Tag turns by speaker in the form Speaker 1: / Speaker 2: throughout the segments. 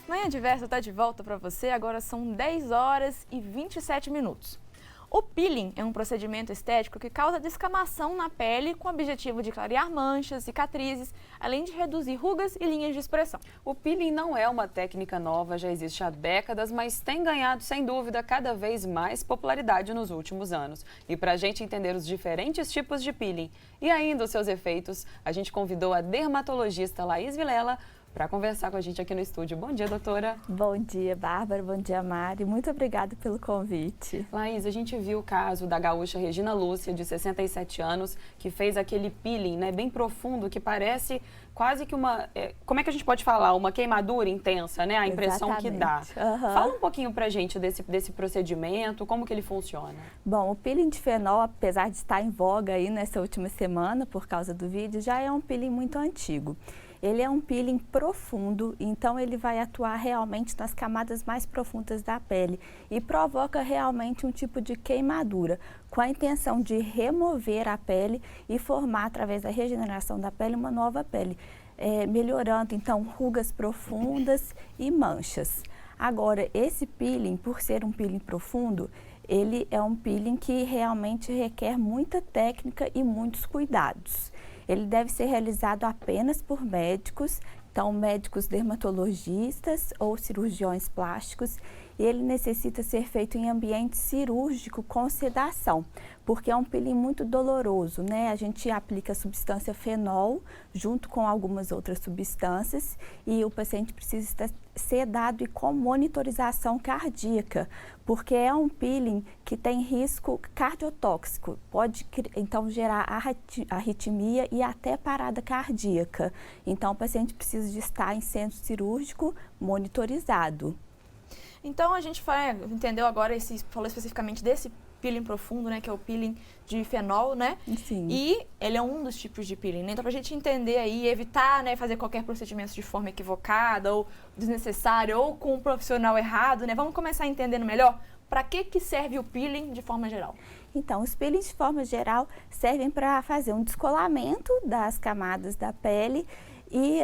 Speaker 1: Manhã Diversa está de volta para você, agora são 10 horas e 27 minutos. O peeling é um procedimento estético que causa descamação na pele com o objetivo de clarear manchas, cicatrizes, além de reduzir rugas e linhas de expressão.
Speaker 2: O peeling não é uma técnica nova, já existe há décadas, mas tem ganhado, sem dúvida, cada vez mais popularidade nos últimos anos. E para a gente entender os diferentes tipos de peeling e ainda os seus efeitos, a gente convidou a dermatologista Laís Vilela para conversar com a gente aqui no estúdio. Bom dia, doutora.
Speaker 3: Bom dia, Bárbara. Bom dia, Mari. Muito obrigada pelo convite.
Speaker 2: Laís, a gente viu o caso da gaúcha Regina Lúcia, de 67 anos, que fez aquele peeling, né, bem profundo, que parece quase que uma... como é que a gente pode falar? Uma queimadura intensa, né? A impressão que dá. Fala um pouquinho pra gente desse procedimento, como que ele funciona.
Speaker 3: Bom, o peeling de fenol, apesar de estar em voga aí nessa última semana, por causa do vídeo, já é um peeling muito antigo. Ele é um peeling profundo, então ele vai atuar realmente nas camadas mais profundas da pele e provoca realmente um tipo de queimadura, com a intenção de remover a pele e formar, através da regeneração da pele, uma nova pele, melhorando então rugas profundas e manchas. Agora, esse peeling, por ser um peeling profundo, ele é um peeling que realmente requer muita técnica e muitos cuidados. Ele deve ser realizado apenas por médicos, então médicos dermatologistas ou cirurgiões plásticos, e ele necessita ser feito em ambiente cirúrgico com sedação, porque é um peeling muito doloroso, né? A gente aplica a substância fenol junto com algumas outras substâncias e o paciente precisa estar sedado e com monitorização cardíaca, porque é um peeling que tem risco cardiotóxico, pode então gerar arritmia e até parada cardíaca. Então o paciente precisa de estar em centro cirúrgico monitorizado.
Speaker 1: Então a gente entendeu agora, falou especificamente desse peeling profundo, né, que é o peeling de fenol, né?
Speaker 3: Sim.
Speaker 1: E ele é um dos tipos de peeling, né? Então, pra gente entender aí, evitar, né, fazer qualquer procedimento de forma equivocada ou desnecessária ou com um profissional errado, né? Vamos começar entendendo melhor para que serve o peeling de forma geral.
Speaker 3: Então, os peelings, de forma geral, servem para fazer um descolamento das camadas da pele e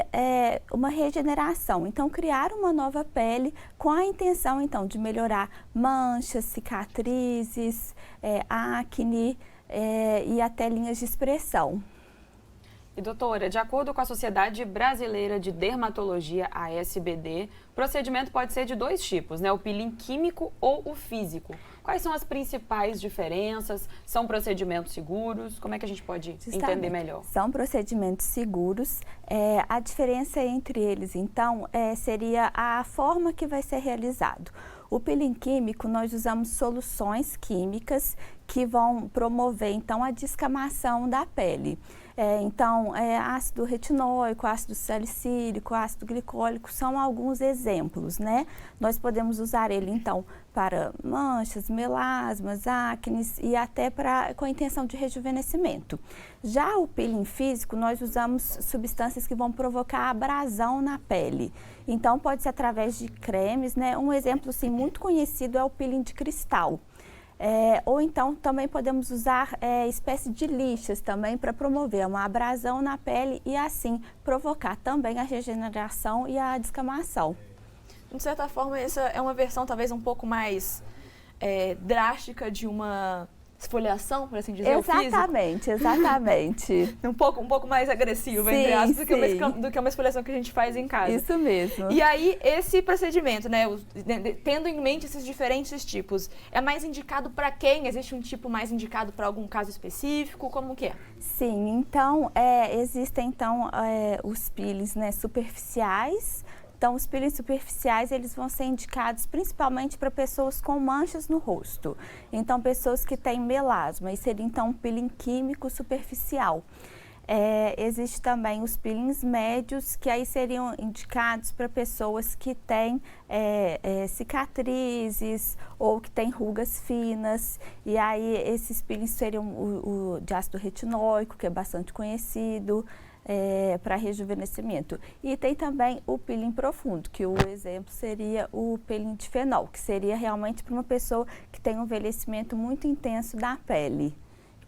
Speaker 3: uma regeneração. Então, criar uma nova pele com a intenção, então, de melhorar manchas, cicatrizes, acne e até linhas de expressão.
Speaker 2: E doutora, de acordo com a Sociedade Brasileira de Dermatologia, a ASBD, o procedimento pode ser de dois tipos, né? O peeling químico ou o físico. Quais são as principais diferenças? São procedimentos seguros? Como é que a gente pode entender melhor?
Speaker 3: São procedimentos seguros. A diferença entre eles, então, seria a forma que vai ser realizado. O peeling químico, nós usamos soluções químicas que vão promover, então, a descamação da pele. Então, ácido retinóico, ácido salicílico, ácido glicólico são alguns exemplos, né? Nós podemos usar ele, então, para manchas, melasmas, acnes e até com a intenção de rejuvenescimento. Já o peeling físico, nós usamos substâncias que vão provocar abrasão na pele. Então, pode ser através de cremes, né? Um exemplo, sim, muito conhecido é o peeling de cristal. Ou então também podemos usar espécie de lixas também para promover uma abrasão na pele e assim provocar também a regeneração e a descamação.
Speaker 1: De certa forma, essa é uma versão talvez um pouco mais drástica de uma esfoliação, por assim dizer,
Speaker 3: exatamente, exatamente.
Speaker 1: um pouco mais agressiva, entre aspas, do que uma esfoliação que a gente faz em casa.
Speaker 3: Isso mesmo.
Speaker 1: E aí, esse procedimento, né, tendo em mente esses diferentes tipos, é mais indicado para quem? Existe um tipo mais indicado para algum caso específico? Como que é?
Speaker 3: Sim, então, existem então os peelings, né, superficiais. Então, os peelings superficiais, eles vão ser indicados principalmente para pessoas com manchas no rosto. Então, pessoas que têm melasma, e seria então um peeling químico superficial. Existe também os peelings médios, que aí seriam indicados para pessoas que têm cicatrizes ou que têm rugas finas. E aí, esses peelings seriam o de ácido retinóico, que é bastante conhecido, para rejuvenescimento. E tem também o peeling profundo, que o exemplo seria o peeling de fenol, que seria realmente para uma pessoa que tem um envelhecimento muito intenso da pele,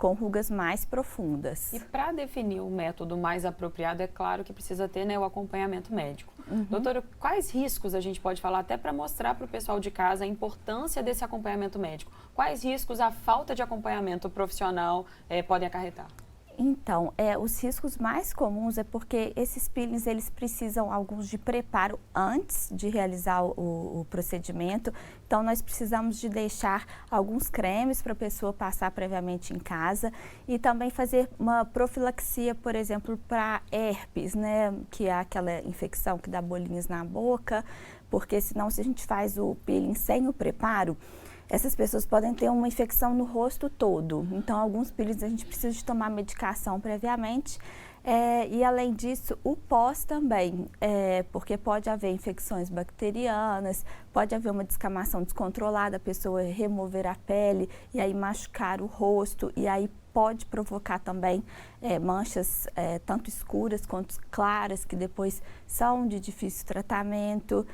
Speaker 3: com rugas mais profundas.
Speaker 2: E para definir o método mais apropriado, é claro que precisa ter, né, o acompanhamento médico. Doutora, quais riscos a gente pode falar, até para mostrar para o pessoal de casa a importância desse acompanhamento médico? Quais riscos a falta de acompanhamento profissional podem acarretar?
Speaker 3: Então, os riscos mais comuns é porque esses peelings, eles precisam alguns de preparo antes de realizar o procedimento. Então, nós precisamos de deixar alguns cremes para a pessoa passar previamente em casa e também fazer uma profilaxia, por exemplo, para herpes, né, que é aquela infecção que dá bolinhas na boca, porque senão se a gente faz o peeling sem o preparo, essas pessoas podem ter uma infecção no rosto todo. Então, alguns peelings a gente precisa de tomar medicação previamente. E, além disso, o pós também, porque pode haver infecções bacterianas, pode haver uma descamação descontrolada, a pessoa remover a pele e aí machucar o rosto, e aí pode provocar também manchas tanto escuras quanto claras, que depois são de difícil tratamento.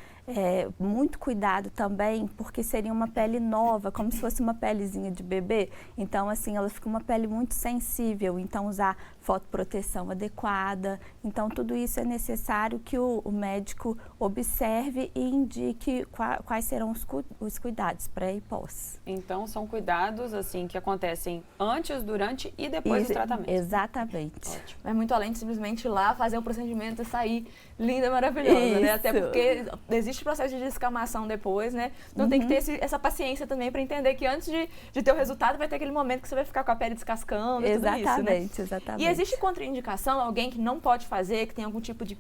Speaker 3: Muito cuidado também, porque seria uma pele nova, como se fosse uma pelezinha de bebê. Então, assim, ela fica uma pele muito sensível, então usar fotoproteção adequada. Então, tudo isso é necessário que o médico observe e indique quais serão os cuidados pré e pós.
Speaker 2: Então, são cuidados, assim, que acontecem antes, durante e depois do tratamento.
Speaker 3: Exatamente.
Speaker 2: Ótimo.
Speaker 1: É muito além de simplesmente ir lá, fazer o procedimento e sair linda, maravilhosa, né? Até porque existe processo de descamação depois, né? Então tem que ter essa paciência também para entender que antes de ter o resultado vai ter aquele momento que você vai ficar com a pele descascando e tudo isso, né?
Speaker 3: Exatamente.
Speaker 1: E existe contraindicação? Alguém que não pode fazer, que tem algum tipo de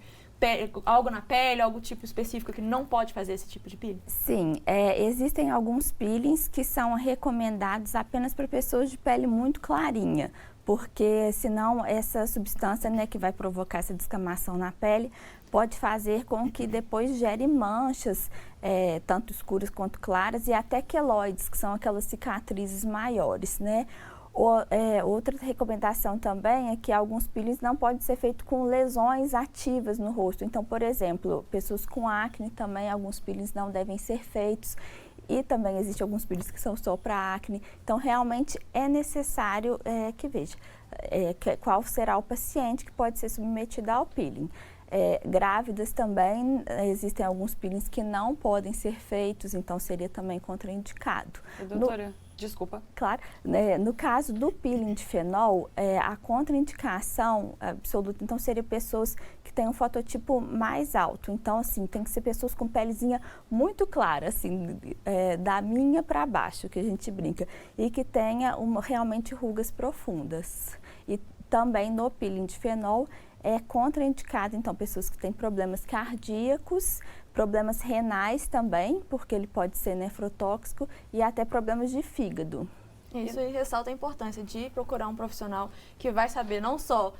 Speaker 1: algo na pele, algo tipo específico que não pode fazer esse tipo de peeling?
Speaker 3: Sim, existem alguns peelings que são recomendados apenas para pessoas de pele muito clarinha, porque senão essa substância, né, que vai provocar essa descamação na pele pode fazer com que depois gere manchas, tanto escuras quanto claras, e até queloides, que são aquelas cicatrizes maiores, né? Outra recomendação também é que alguns peelings não podem ser feitos com lesões ativas no rosto. Então, por exemplo, pessoas com acne também, alguns peelings não devem ser feitos. E também existem alguns peelings que são só para acne. Então, realmente é necessário que veja qual será o paciente que pode ser submetido ao peeling. Grávidas também, existem alguns peelings que não podem ser feitos, então seria também contraindicado.
Speaker 2: Doutora, desculpa.
Speaker 3: Claro, no caso do peeling de fenol, a contraindicação absoluta, então, seria pessoas que têm um fototipo mais alto. Então, assim, tem que ser pessoas com pelezinha muito clara, assim, da minha para baixo, que a gente brinca, e que tenha realmente rugas profundas. E também no peeling de fenol é contraindicado, então, pessoas que têm problemas cardíacos, problemas renais também, porque ele pode ser nefrotóxico, e até problemas de fígado.
Speaker 1: Isso aí ressalta a importância de procurar um profissional que vai saber não só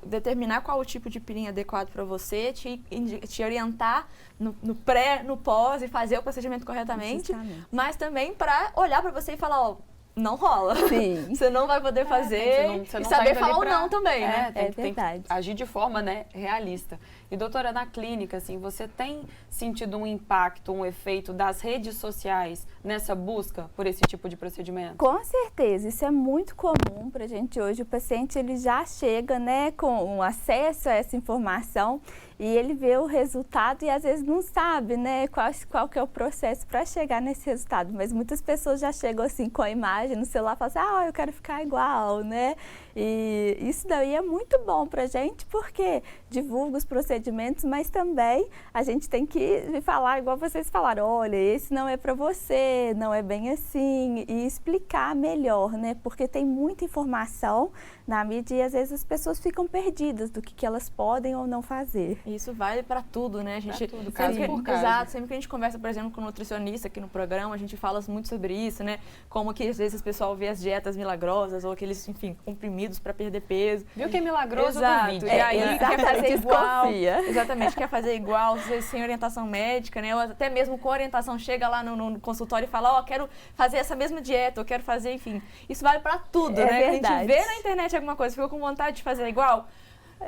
Speaker 1: determinar qual o tipo de peeling adequado para você, te orientar no pré, no pós e fazer o procedimento corretamente, mas também para olhar para você e falar, ó, não rola.
Speaker 3: Sim.
Speaker 1: Você não vai poder fazer
Speaker 2: você não
Speaker 1: e saber
Speaker 2: tá
Speaker 1: falar ou não também, né?
Speaker 2: Tem que agir de forma, né, realista. E, doutora, na clínica, assim, você tem sentido um impacto, um efeito das redes sociais nessa busca por esse tipo de procedimento?
Speaker 3: Com certeza, isso é muito comum para a gente hoje. O paciente, ele já chega, né, com acesso a essa informação e ele vê o resultado e às vezes não sabe, né, qual que é o processo para chegar nesse resultado. Mas muitas pessoas já chegam assim com a imagem no celular e falam assim, eu quero ficar igual, né? E isso daí é muito bom para a gente porque divulga os procedimentos, mas também a gente tem que falar, igual vocês falaram, olha, esse não é para você, não é bem assim, e explicar melhor, né? Porque tem muita informação na mídia e às vezes as pessoas ficam perdidas do que elas podem ou não fazer.
Speaker 1: Isso vale para tudo, né? A gente,
Speaker 2: tudo, caso por caso.
Speaker 1: Exato, sempre que a gente conversa, por exemplo, com um nutricionista aqui no programa, a gente fala muito sobre isso, né? Como que às vezes o pessoal vê as dietas milagrosas ou aqueles, enfim, comprimidos para perder peso.
Speaker 2: Viu que é milagroso?
Speaker 1: Exato.
Speaker 2: Vídeo.
Speaker 1: E aí quer fazer igual.
Speaker 3: Desconfia.
Speaker 1: Exatamente, quer fazer igual, sem orientação médica, né? Ou até mesmo com orientação, chega lá no consultório e fala, quero fazer essa mesma dieta, eu quero fazer, enfim. Isso vale para tudo, né?
Speaker 3: Verdade.
Speaker 1: A gente vê na internet alguma coisa, ficou com vontade de fazer igual,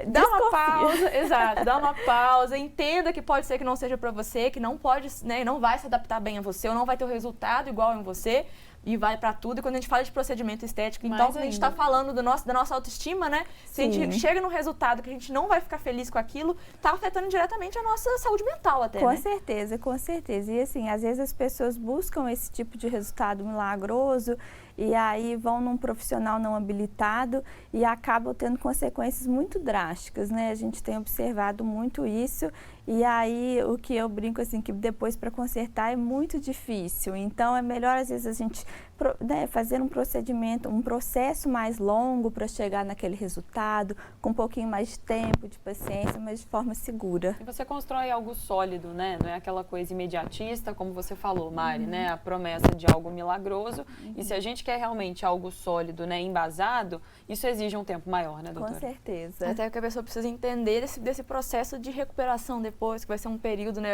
Speaker 1: dá uma pausa, exato, dá uma pausa, entenda que pode ser que não seja para você, que não pode, né, não vai se adaptar bem a você, ou não vai ter o resultado igual em você, e vai para tudo. E quando a gente fala de procedimento estético, então
Speaker 2: Mais
Speaker 1: a gente
Speaker 2: ainda.
Speaker 1: está falando da nossa autoestima, né? Se a gente
Speaker 3: Sim.
Speaker 1: chega num resultado que a gente não vai ficar feliz com aquilo, tá afetando diretamente a nossa saúde mental até,
Speaker 3: Com
Speaker 1: né?
Speaker 3: certeza, com certeza. E assim, às vezes as pessoas buscam esse tipo de resultado milagroso e aí vão num profissional não habilitado e acabam tendo consequências muito drásticas, né? A gente tem observado muito isso e aí o que eu brinco assim, que depois para consertar é muito difícil. Então é melhor às vezes a gente fazer um procedimento, um processo mais longo para chegar naquele resultado, com um pouquinho mais de tempo, de paciência, mas de forma segura.
Speaker 2: E você constrói algo sólido, né? Não é aquela coisa imediatista, como você falou, Mari, né? A promessa de algo milagroso. E se a gente quer realmente algo sólido, né? Embasado, isso exige um tempo maior, né, doutora?
Speaker 3: Com certeza.
Speaker 1: Até que a pessoa precisa entender desse processo de recuperação depois, que vai ser um período, né?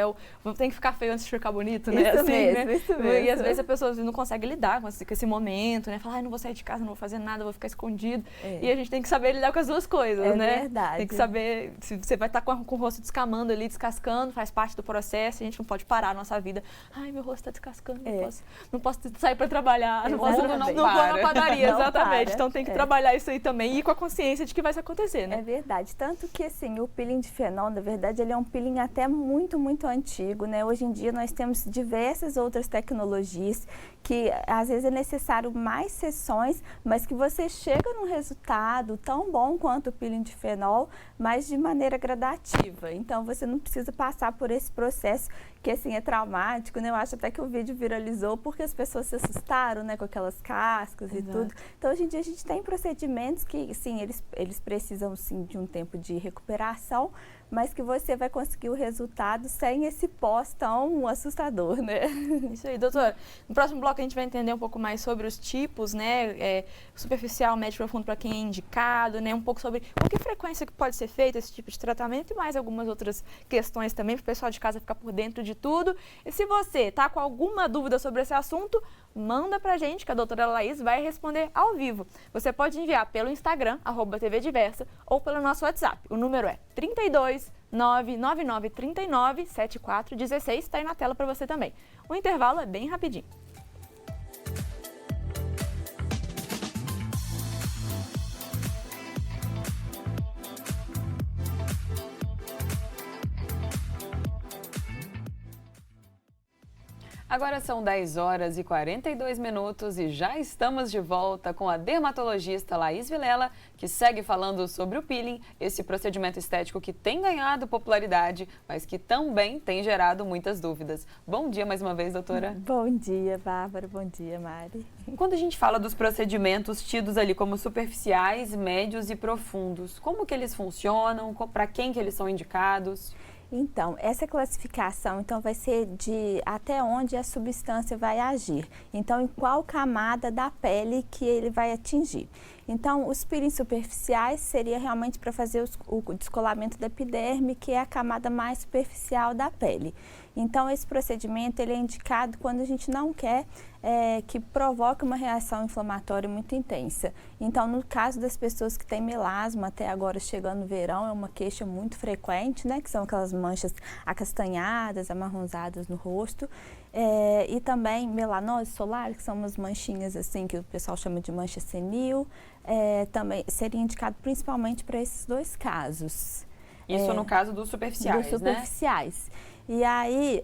Speaker 1: Tem que ficar feio antes de ficar bonito, né?
Speaker 3: Isso
Speaker 1: assim,
Speaker 3: mesmo,
Speaker 1: né?
Speaker 3: isso
Speaker 1: E
Speaker 3: mesmo.
Speaker 1: às vezes a pessoa não consegue lidar com esse momento, né? Fala, não vou sair de casa, não vou fazer nada, vou ficar escondido.
Speaker 3: É.
Speaker 1: E a gente tem que saber lidar com as duas coisas,
Speaker 3: É
Speaker 1: né?
Speaker 3: verdade.
Speaker 1: Tem que saber, se você vai estar com o rosto descamando ali, descascando, faz parte do processo, a gente não pode parar a nossa vida. Ai, meu rosto está descascando, não posso sair para trabalhar, não posso
Speaker 2: Exatamente.
Speaker 1: não vou na padaria,
Speaker 3: Não
Speaker 1: exatamente.
Speaker 3: para.
Speaker 1: Então tem que trabalhar isso aí também e ir com a consciência de que vai acontecer, né?
Speaker 3: É verdade, tanto que assim, o peeling de fenol, na verdade, ele é um peeling até muito, muito antigo, né? Hoje em dia nós temos diversas outras tecnologias que às vezes é necessário mais sessões, mas que você chega num resultado tão bom quanto o peeling de fenol, mas de maneira gradativa. Então você não precisa passar por esse processo que assim é traumático, né? Eu acho até que o vídeo viralizou porque as pessoas se assustaram, né, com aquelas cascas e tudo. Então hoje em dia a gente tem procedimentos que, sim, eles precisam sim de um tempo de recuperação, mas que você vai conseguir o resultado sem esse pós tão assustador, né?
Speaker 1: Isso aí, doutora. No próximo bloco a gente vai entender um pouco mais sobre os tipos, né? Superficial, médio, profundo para quem é indicado, né? Um pouco sobre com que frequência que pode ser feito esse tipo de tratamento e mais algumas outras questões também para o pessoal de casa ficar por dentro de tudo. E se você tá com alguma dúvida sobre esse assunto, manda pra gente que a doutora Laís vai responder ao vivo. Você pode enviar pelo Instagram, @tvdiversa, ou pelo nosso WhatsApp. O número é 32 999 39 7416, está aí na tela para você também. O intervalo é bem rapidinho.
Speaker 2: Agora são 10 horas e 42 minutos e já estamos de volta com a dermatologista Laís Vilela, que segue falando sobre o peeling, esse procedimento estético que tem ganhado popularidade, mas que também tem gerado muitas dúvidas. Bom dia mais uma vez, doutora.
Speaker 3: Bom dia, Bárbara. Bom dia, Mari.
Speaker 2: Quando a gente fala dos procedimentos tidos ali como superficiais, médios e profundos, como que eles funcionam, para quem que eles são indicados?
Speaker 3: Então, essa classificação vai ser de até onde a substância vai agir. Então, em qual camada da pele que ele vai atingir. Então, os peelings superficiais seria realmente para fazer o descolamento da epiderme, que é a camada mais superficial da pele. Então, esse procedimento ele é indicado quando a gente não quer que provoque uma reação inflamatória muito intensa. Então, no caso das pessoas que têm melasma, até agora chegando no verão, é uma queixa muito frequente, né? Que são aquelas manchas acastanhadas, amarronzadas no rosto. E também melanose solar, que são umas manchinhas assim, que o pessoal chama de mancha senil. Também seria indicado principalmente para esses dois casos.
Speaker 2: Isso no caso dos superficiais,
Speaker 3: dos superficiais. E aí,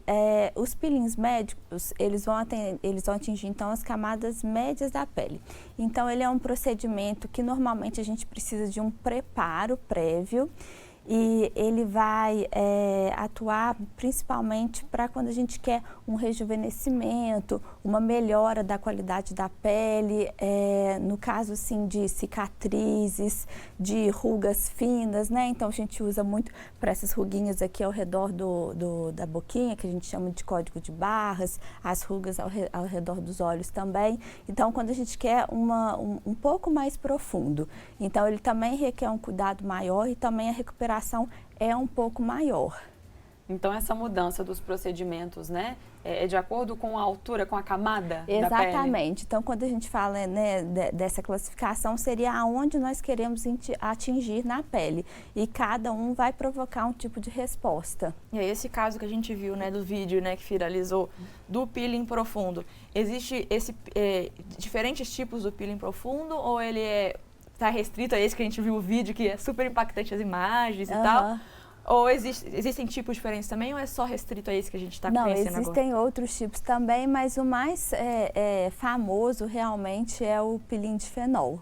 Speaker 3: os peelings médicos, eles vão atingir, então, as camadas médias da pele. Então, ele é um procedimento que, normalmente, a gente precisa de um preparo prévio e ele vai atuar principalmente para quando a gente quer um rejuvenescimento, uma melhora da qualidade da pele, no caso assim de cicatrizes, de rugas finas, né? Então a gente usa muito para essas ruguinhas aqui ao redor da boquinha, que a gente chama de código de barras, as rugas ao redor dos olhos também. Então quando a gente quer um pouco mais profundo, então ele também requer um cuidado maior e também a recuperação é um pouco maior.
Speaker 2: Então, essa mudança dos procedimentos, né, é de acordo com a altura, com a camada da pele?
Speaker 3: Exatamente. Então, quando a gente fala, né, dessa classificação, seria aonde nós queremos atingir na pele. E cada um vai provocar um tipo de resposta.
Speaker 1: E aí, esse caso que a gente viu, né, do vídeo, né, que viralizou, do peeling profundo, existe diferentes tipos do peeling profundo ou ele está restrito a esse que a gente viu o vídeo, que é super impactante as imagens e tal? Ou existem tipos diferentes também ou é só restrito a esse que a gente está conhecendo agora?
Speaker 3: Não, existem outros tipos também, mas o mais famoso realmente é o peeling de fenol.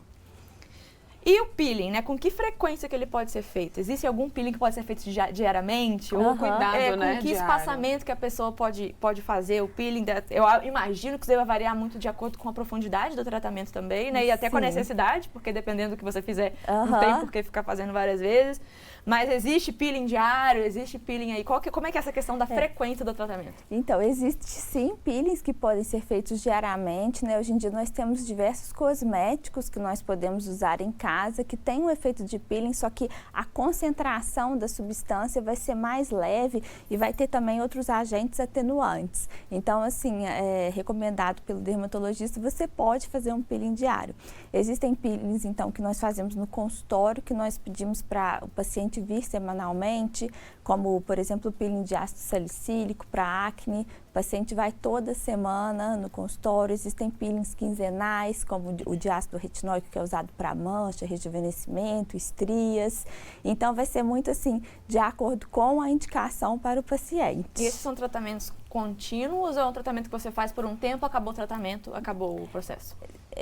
Speaker 1: E o peeling, né? Com que frequência que ele pode ser feito? Existe algum peeling que pode ser feito diariamente?
Speaker 2: Ou cuidado, né?
Speaker 1: Com que espaçamento que a pessoa pode fazer o peeling? Eu imagino que isso deve variar muito de acordo com a profundidade do tratamento também, né? E até com a necessidade, porque dependendo do que você fizer, não tem por que ficar fazendo várias vezes. Mas existe peeling diário? Existe peeling aí? Como é que é essa questão da frequência do tratamento?
Speaker 3: Então, existe sim peelings que podem ser feitos diariamente, né? Hoje em dia nós temos diversos cosméticos que nós podemos usar em casa, que tem um efeito de peeling, só que a concentração da substância vai ser mais leve e vai ter também outros agentes atenuantes. Então, assim, é recomendado pelo dermatologista, você pode fazer um peeling diário. Existem peelings, então, que nós fazemos no consultório, que nós pedimos para o paciente vir semanalmente, como, por exemplo, o peeling de ácido salicílico para acne. O paciente vai toda semana no consultório. Existem peelings quinzenais, como o de ácido retinóico, que é usado para mancha, rejuvenescimento, estrias. Então, vai ser muito assim, de acordo com a indicação para o paciente.
Speaker 1: E esses são tratamentos contínuos ou é um tratamento que você faz por um tempo, acabou o tratamento, acabou o processo?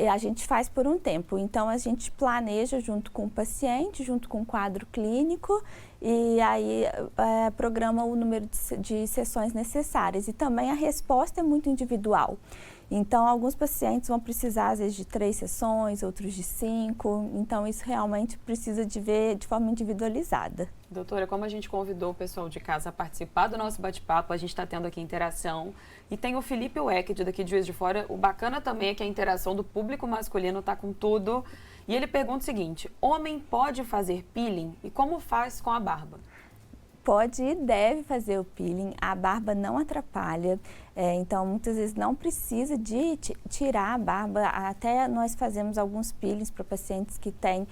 Speaker 3: A gente faz por um tempo, então a gente planeja junto com o paciente, junto com o quadro clínico e aí programa o número de sessões necessárias. E também a resposta é muito individual. Então, alguns pacientes vão precisar, às vezes, de 3 sessões, outros de 5. Então, isso realmente precisa de ver de forma individualizada.
Speaker 2: Doutora, como a gente convidou o pessoal de casa a participar do nosso bate-papo, a gente está tendo aqui interação. E tem o Felipe Wecked, daqui de Juiz de Fora. O bacana também é que a interação do público masculino está com tudo. E ele pergunta o seguinte: homem pode fazer peeling e como faz com a barba?
Speaker 3: Pode e deve fazer o peeling, a barba não atrapalha, então muitas vezes não precisa de tirar a barba, até nós fazemos alguns peelings para pacientes que têm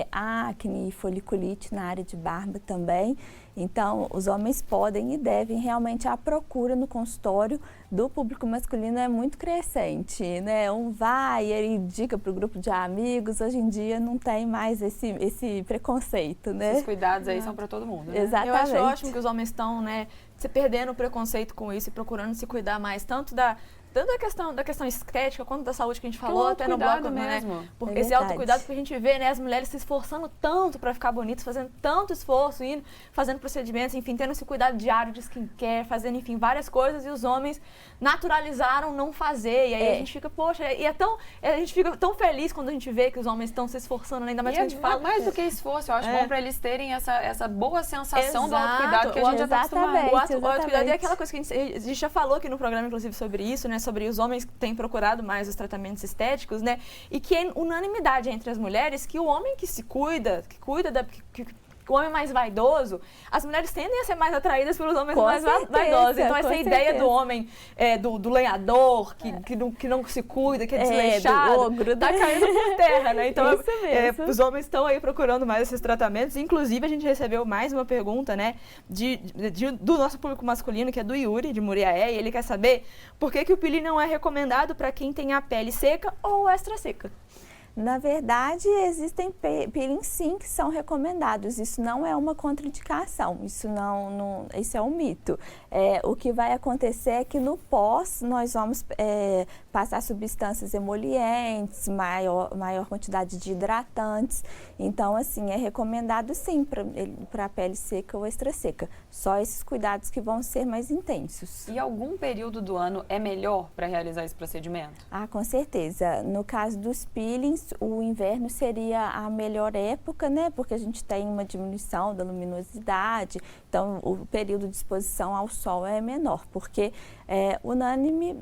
Speaker 3: acne e foliculite na área de barba também. Então, os homens podem e devem, realmente a procura no consultório do público masculino é muito crescente, né? Um vai, ele indica para o grupo de amigos, hoje em dia não tem mais esse preconceito, né?
Speaker 2: Esses cuidados aí são para todo mundo, né?
Speaker 3: Exatamente.
Speaker 1: Eu acho ótimo que os homens estão, né, se perdendo o preconceito com isso e procurando se cuidar mais, tanto da questão estética, quanto da saúde que a gente falou, até no bloco
Speaker 2: mesmo.
Speaker 1: Né? Porque esse autocuidado que a gente vê, né, as mulheres se esforçando tanto para ficar bonitas, fazendo tanto esforço, indo, fazendo procedimentos, enfim, tendo esse cuidado diário de skincare, fazendo, enfim, várias coisas, e os homens naturalizaram não fazer. E aí a gente fica, poxa, a gente fica tão feliz quando a gente vê que os homens estão se esforçando, ainda mais que a gente fala.
Speaker 2: Mais do que esforço, eu acho bom para eles terem essa boa sensação do autocuidado que a gente já está acostumado.
Speaker 1: O autocuidado é aquela coisa que a gente já falou aqui no programa, inclusive, sobre isso, né? Sobre os homens que têm procurado mais os tratamentos estéticos, né? E que é unanimidade entre as mulheres que o homem que se cuida, o homem mais vaidoso, as mulheres tendem a ser mais atraídas pelos homens mais vaidosos. Então, essa ideia do homem, do lenhador, que não se cuida, que é desleixado,
Speaker 3: ogro,
Speaker 1: tá caindo por terra, né? Então,
Speaker 3: Isso
Speaker 1: os homens estão aí procurando mais esses tratamentos. Inclusive, a gente recebeu mais uma pergunta, né, do nosso público masculino, que é do Yuri, de Muriaé, e ele quer saber por que o peeling não é recomendado para quem tem a pele seca ou extra seca.
Speaker 3: Na verdade, existem peelings sim que são recomendados. Isso não é uma contraindicação, isso é um mito. O que vai acontecer é que no pós nós vamos passar substâncias emolientes, maior quantidade de hidratantes. Então, assim, é recomendado sim para a pele seca ou extra seca. Só esses cuidados que vão ser mais intensos.
Speaker 2: E algum período do ano é melhor para realizar esse procedimento?
Speaker 3: Ah, com certeza. No caso dos peelings, mas o inverno seria a melhor época, né? Porque a gente tem uma diminuição da luminosidade, então o período de exposição ao sol é menor, porque unânime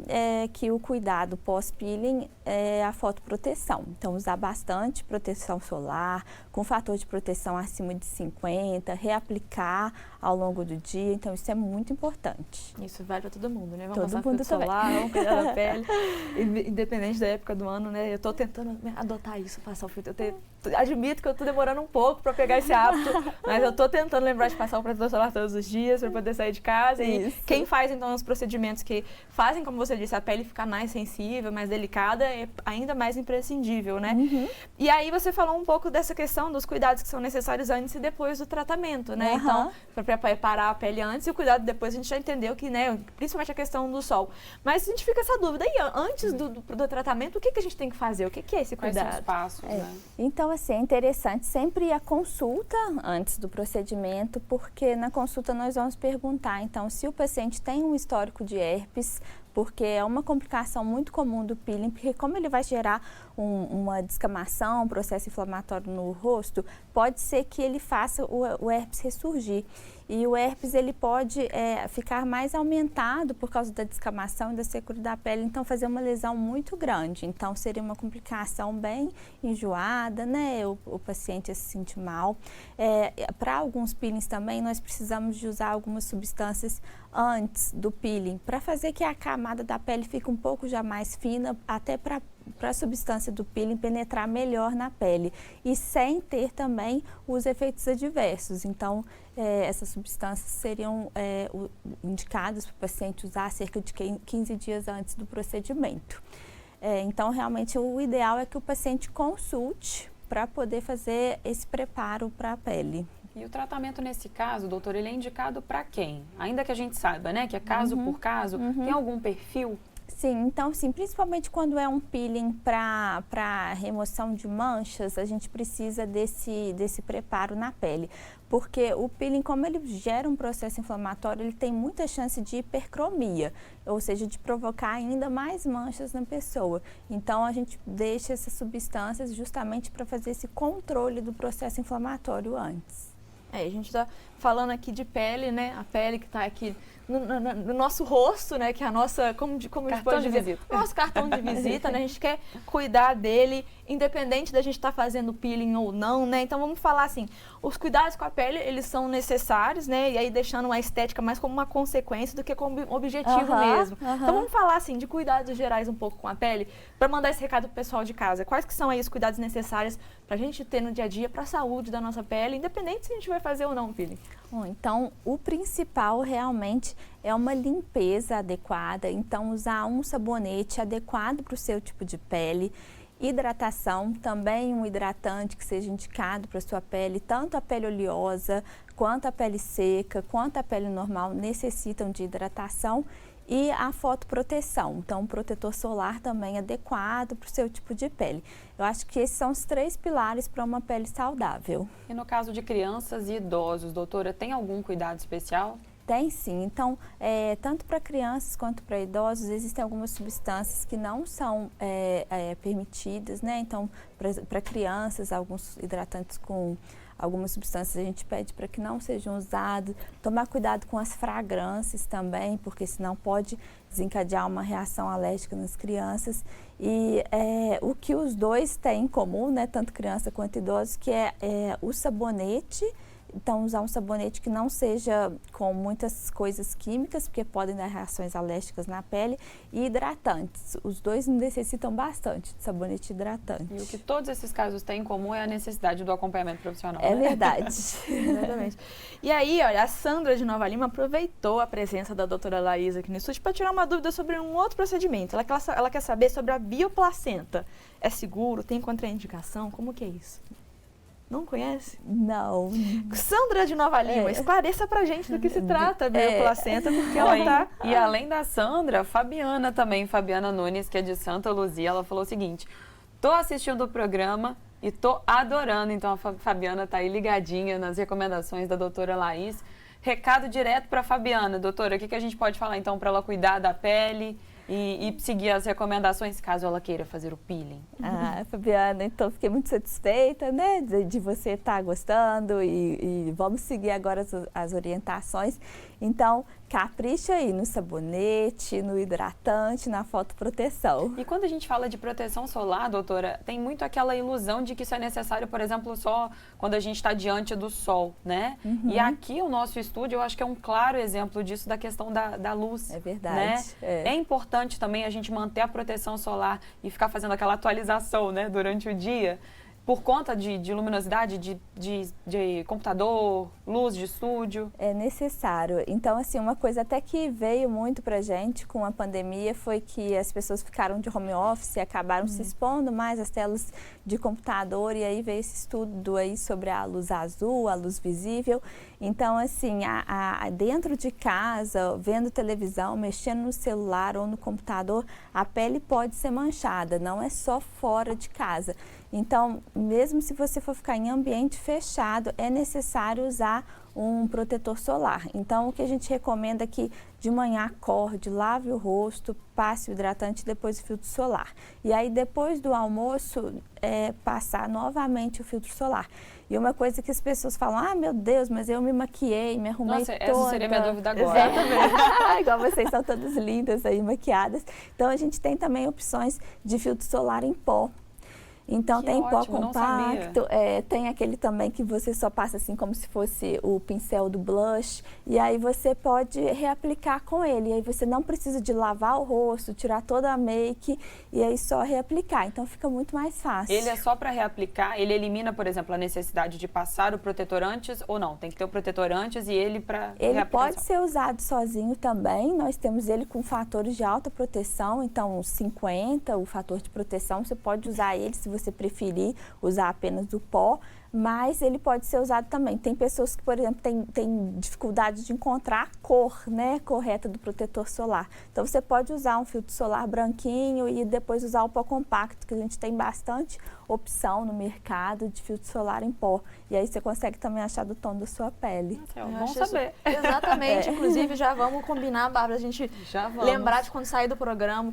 Speaker 3: que o cuidado pós-peeling é a fotoproteção. Então, usar bastante proteção solar, com fator de proteção acima de 50, reaplicar ao longo do dia, então isso é muito importante.
Speaker 1: Isso vale para todo mundo, né? Vamos
Speaker 3: Todo
Speaker 1: passar
Speaker 3: mundo
Speaker 1: filtro solar, vamos cuidar da pele, independente da época do ano, né? Eu tô tentando adotar isso, passar o filtro. Admito que eu tô demorando um pouco para pegar esse hábito, mas eu tô tentando lembrar de passar o protetor solar todos os dias para poder sair de casa.
Speaker 3: Isso.
Speaker 1: E quem faz, então, os procedimentos que fazem, como você disse, a pele ficar mais sensível, mais delicada, é ainda mais imprescindível, né?
Speaker 3: Uhum.
Speaker 1: E aí você falou um pouco dessa questão dos cuidados que são necessários antes e depois do tratamento, né?
Speaker 3: Uhum.
Speaker 1: Então, para preparar a pele antes e o cuidado depois, a gente já entendeu que, né, principalmente a questão do sol. Mas a gente fica essa dúvida, e antes do tratamento, o que a gente tem que fazer? O que é esse
Speaker 2: Quais
Speaker 1: cuidado?
Speaker 2: são os passos, né?
Speaker 3: Então, assim, é interessante sempre a consulta antes do procedimento, porque na consulta nós vamos perguntar, então, se o paciente tem um histórico de herpes, porque é uma complicação muito comum do peeling, porque como ele vai gerar uma descamação, um processo inflamatório no rosto, pode ser que ele faça o herpes ressurgir. E o herpes ele pode ficar mais aumentado por causa da descamação e da secura da pele, então fazer uma lesão muito grande. Então seria uma complicação bem enjoada, né? O paciente se sente mal. Para alguns peelings também nós precisamos de usar algumas substâncias antes do peeling, para fazer que a camada da pele fique um pouco já mais fina, até para a substância do peeling penetrar melhor na pele e sem ter também os efeitos adversos. Então, essas substâncias seriam indicadas para o paciente usar cerca de 15 dias antes do procedimento. Então, realmente, o ideal é que o paciente consulte para poder fazer esse preparo para a pele.
Speaker 2: E o tratamento nesse caso, doutor, ele é indicado para quem? Ainda que a gente saiba, né, que é caso por caso, tem algum perfil?
Speaker 3: Sim, então, sim, principalmente quando é um peeling para remoção de manchas, a gente precisa desse preparo na pele. Porque o peeling, como ele gera um processo inflamatório, ele tem muita chance de hipercromia, ou seja, de provocar ainda mais manchas na pessoa. Então, a gente deixa essas substâncias justamente para fazer esse controle do processo inflamatório antes.
Speaker 1: A gente está falando aqui de pele, né? A pele que está aqui no nosso rosto, né? Que é a nossa, como a gente pode dizer, nosso cartão de visita, né? A gente quer cuidar dele, independente da gente estar fazendo peeling ou não, né? Então vamos falar assim, os cuidados com a pele, eles são necessários, né? E aí deixando a estética mais como uma consequência do que como objetivo mesmo. Então vamos falar assim, de cuidados gerais um pouco com a pele, para mandar esse recado pro pessoal de casa. Quais que são aí os cuidados necessários para a gente ter no dia a dia, para a saúde da nossa pele, independente se a gente vai fazer ou não peeling?
Speaker 3: Bom, então, o principal realmente é uma limpeza adequada, então usar um sabonete adequado para o seu tipo de pele, hidratação, também um hidratante que seja indicado para a sua pele, tanto a pele oleosa, quanto a pele seca, quanto a pele normal necessitam de hidratação. E a fotoproteção, então um protetor solar também adequado para o seu tipo de pele. Eu acho que esses são os 3 pilares para uma pele saudável.
Speaker 2: E no caso de crianças e idosos, doutora, tem algum cuidado especial?
Speaker 3: Tem sim, então tanto para crianças quanto para idosos existem algumas substâncias que não são permitidas, né? Então para crianças alguns hidratantes com algumas substâncias a gente pede para que não sejam usados, tomar cuidado com as fragrâncias também, porque senão pode desencadear uma reação alérgica nas crianças. E o que os dois têm em comum, né, tanto criança quanto idosos, que é o sabonete. Então, usar um sabonete que não seja com muitas coisas químicas, porque podem dar reações alérgicas na pele, e hidratantes. Os dois necessitam bastante de sabonete hidratante.
Speaker 2: E o que todos esses casos têm em comum é a necessidade do acompanhamento profissional.
Speaker 3: É verdade.
Speaker 1: Exatamente. E aí, olha, a Sandra de Nova Lima aproveitou a presença da doutora Laísa aqui no estúdio para tirar uma dúvida sobre um outro procedimento. Ela quer saber sobre a bioplacenta. É seguro? Tem contraindicação? Como que é isso? Não conhece?
Speaker 3: Não.
Speaker 1: Sandra de Nova Lima, esclareça pra gente do que se trata a bioplacenta, porque ela tá...
Speaker 2: E além da Sandra, Fabiana também, Fabiana Nunes, que é de Santa Luzia, ela falou o seguinte: tô assistindo o programa e tô adorando. Então a Fabiana tá aí ligadinha nas recomendações da doutora Laís. Recado direto pra Fabiana, doutora, o que a gente pode falar então para ela cuidar da pele e seguir as recomendações caso ela queira fazer o peeling.
Speaker 3: Ah, Fabiana, então fiquei muito satisfeita, né, de você estar gostando e vamos seguir agora as orientações. Então, capricha aí no sabonete, no hidratante, na fotoproteção.
Speaker 2: E quando a gente fala de proteção solar, doutora, tem muito aquela ilusão de que isso é necessário, por exemplo, só quando a gente está diante do sol, né? E aqui o nosso estúdio, eu acho que é um claro exemplo disso, da questão da luz.
Speaker 3: É verdade.
Speaker 2: Né?
Speaker 3: É
Speaker 2: Importante também a gente manter a proteção solar e ficar fazendo aquela atualização, né, durante o dia, por conta de luminosidade, de computador, luz de estúdio.
Speaker 3: É necessário. Então, assim, uma coisa até que veio muito pra gente com a pandemia foi que as pessoas ficaram de home office e acabaram se expondo mais às telas de computador, e aí veio esse estudo aí sobre a luz azul, a luz visível. Então, assim, dentro de casa, vendo televisão, mexendo no celular ou no computador, a pele pode ser manchada, não é só fora de casa. Então, mesmo se você for ficar em ambiente fechado, é necessário usar um protetor solar. Então, o que a gente recomenda é que de manhã acorde, lave o rosto, passe o hidratante e depois o filtro solar. E aí, depois do almoço, passar novamente o filtro solar. E uma coisa que as pessoas falam, ah, meu Deus, mas eu me maquiei, me arrumei
Speaker 2: Nossa,
Speaker 3: toda.
Speaker 2: essa seria minha dúvida agora.
Speaker 3: Exatamente. Igual vocês são todas lindas aí, maquiadas. Então, a gente tem também opções de filtro solar em pó. Então,
Speaker 2: Que
Speaker 3: tem pó
Speaker 2: ótimo, não
Speaker 3: compacto, tem aquele também que você só passa assim como se fosse o pincel do blush, e aí você pode reaplicar com ele, e aí você não precisa de lavar o rosto, tirar toda a make, e aí só reaplicar, então fica muito mais fácil.
Speaker 2: Ele é só para reaplicar? Ele elimina, por exemplo, a necessidade de passar o protetor antes ou não? Tem que ter o protetor antes e ele para
Speaker 3: Ele
Speaker 2: reaplicação?
Speaker 3: pode ser usado sozinho também, nós temos ele com fatores de alta proteção, então 50, o fator de proteção, você pode usar ele se você preferir usar apenas o pó, mas ele pode ser usado também. Tem pessoas que, por exemplo, têm dificuldade de encontrar a cor, né, correta do protetor solar. Então, você pode usar um filtro solar branquinho e depois usar o pó compacto, que a gente tem bastante opção no mercado de filtro solar em pó. E aí você consegue também achar do tom da sua pele.
Speaker 2: É bom saber.
Speaker 1: Exatamente. Inclusive, já vamos combinar, Bárbara, a gente lembrar de quando sair do programa.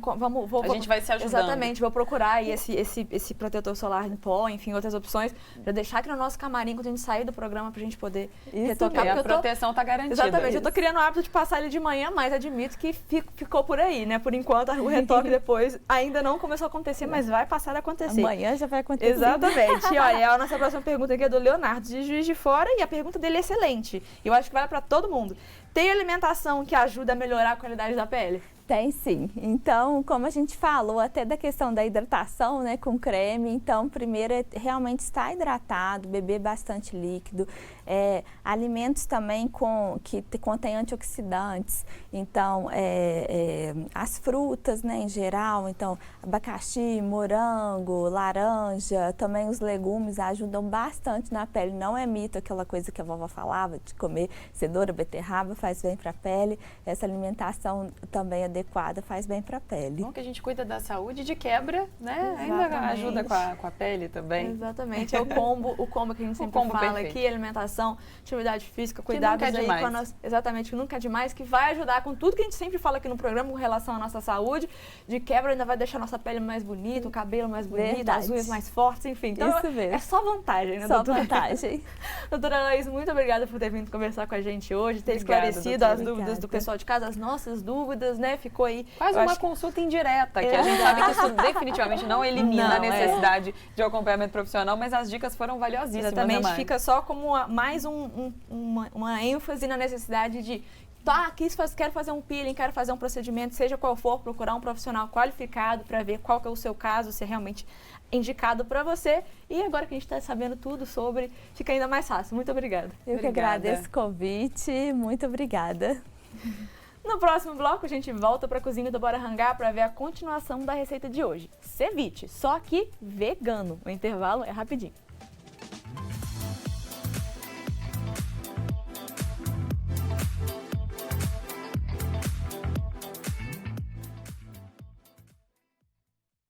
Speaker 2: A gente vai se ajudando.
Speaker 1: Exatamente. Vou procurar aí esse protetor solar em pó, enfim, outras opções, para deixar aqui no nosso camarim quando a gente sair do programa, pra gente poder retocar.
Speaker 2: A proteção tá garantida.
Speaker 1: Exatamente. Eu tô criando o hábito de passar ele de manhã, mas admito que ficou por aí, né? Por enquanto, o retoque depois ainda não começou a acontecer, mas vai passar a acontecer.
Speaker 3: Amanhã já vai acontecer.
Speaker 1: Exatamente. E olha, a nossa próxima pergunta aqui é do Leonardo, de Juiz de Fora, e a pergunta dele é excelente. Eu acho que vale para todo mundo. Tem alimentação que ajuda a melhorar a qualidade da pele?
Speaker 3: Tem sim. Então, como a gente falou até da questão da hidratação, né, com creme, então primeiro é realmente estar hidratado, beber bastante líquido, alimentos também que contêm antioxidantes, então as frutas, né, em geral, então abacaxi, morango, laranja, também os legumes ajudam bastante na pele. Não é mito aquela coisa que a vovó falava de comer cenoura, beterraba, faz bem para a pele. Essa alimentação também adequada faz bem para a pele.
Speaker 2: Bom que a gente cuida da saúde, de quebra, né? Ainda ajuda com a pele também.
Speaker 1: Exatamente. É o combo que a gente sempre fala
Speaker 2: perfeito.
Speaker 1: aqui, alimentação, atividade física, cuidados aí com a nossa... Exatamente, nunca é demais, que vai ajudar com tudo que a gente sempre fala aqui no programa com relação à nossa saúde. De quebra ainda vai deixar a nossa pele mais bonita, o cabelo mais bonito, as unhas mais fortes, enfim. Então,
Speaker 3: isso mesmo.
Speaker 1: É só vantagem, né,
Speaker 3: só
Speaker 1: doutora?
Speaker 3: Vantagem.
Speaker 1: Doutora Laís, muito obrigada por ter vindo conversar com a gente hoje, ter esclarecido as dúvidas do pessoal de casa, as nossas dúvidas, né? Ficou aí...
Speaker 2: Quase uma consulta indireta, que a gente sabe que isso definitivamente não elimina a necessidade de acompanhamento profissional, mas as dicas foram valiosíssimas.
Speaker 1: Exatamente,
Speaker 2: né,
Speaker 1: fica só como mais uma ênfase na necessidade de quero fazer um peeling, quero fazer um procedimento, seja qual for, procurar um profissional qualificado para ver qual que é o seu caso, se é realmente indicado para você. E agora que a gente está sabendo tudo sobre, fica ainda mais fácil. Muito obrigada.
Speaker 3: Eu que agradeço o convite, muito obrigada.
Speaker 1: No próximo bloco, a gente volta para a cozinha do Bora Rangar para ver a continuação da receita de hoje. Ceviche, só que vegano. O intervalo é rapidinho.